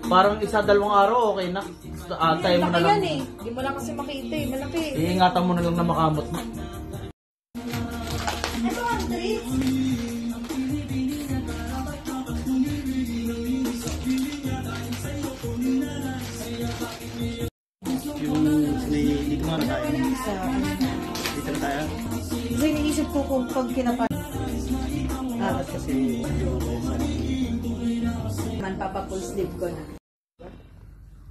Parang isa, dalawang araw, okay na. Antay mo na lang. Yan eh. Hindi mo lang kasi makita eh. Malaki. Iingatan mo na lang na makamot mo. Ito, Andres. Dito nga na tayo. Dito na tayo. Kasi iniisip ko kung pag kinapan. Kasi... Man, papa full sleeve ko na.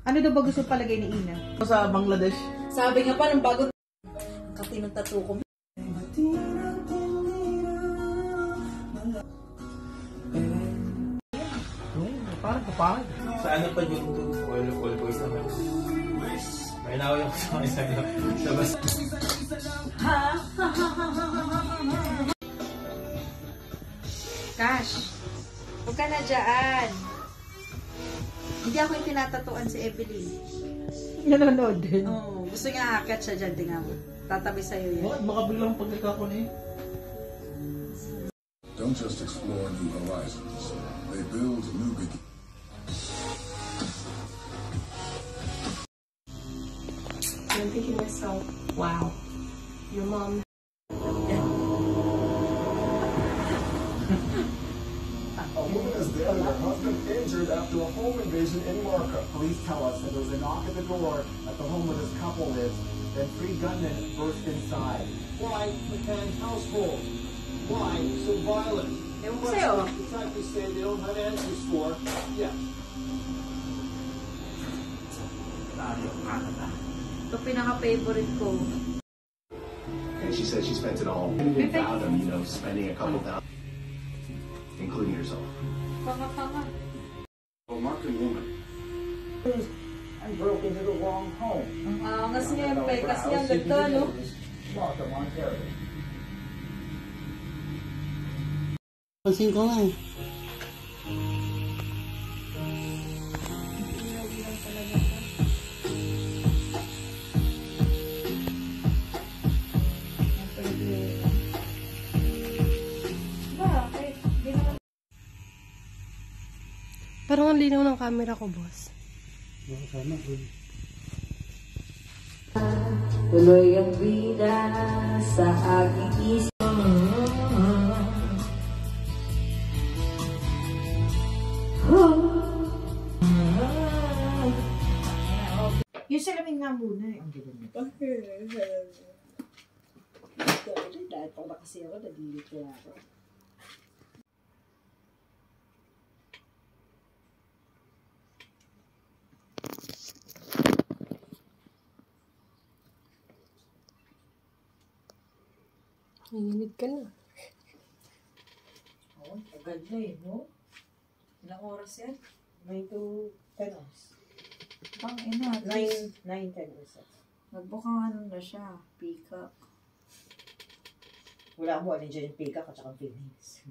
Ano daw ba gusto palagay ni Ina? Sa Bangladesh. Sabi nga pa, nung bago katinong tattoo ko. Parang kapangit. Sa ano pa yung all boys naman? May nawala ko sa isang labas. Cash, huwag ka na dyan. Hindi ako yung tinatatuan si Evelyn. Nanonood din. Oo, gusto niya aakyat siya dyan, tingnan mo. Tatabi sa'yo yun. Bakit baka biglang pagkakako na eh? Don't just explore new horizons. They build new beginnings. I'm thinking to myself, wow, your mom. A woman is dead and her husband injured after a home invasion in Markham. Police tell us that there was a knock at the door at the home where this couple lives. Then 3 gunmen burst inside. Why McCann's household? Why so violent? And what detectives say they don't have answers for yet. Ito pinaka-favorite ko. And she said she spent it all. Even found them, you know, spending a couple thousand, including herself. Panga-panga. A Markham woman. And broke into the wrong home. Ang angas niya, kasi ang ganda, no? Markham, Ontario. Pansin ko nga eh. Parang ang linaw ng camera ko, boss. Tuloy ang vida sa aking isip. Yung salamin nga muna eh. Ang ganda. Dahil pa kasi ako, nadilit ko ako. Nanginig ka na. Oo, agad na eh, no? Ilang oras yan? 9 to 10 hours. Pang ina, 9, 10 hours. nagbukang ano na siya, peacock. Wala mo, alin dyan yung peacock at saka Phoenix.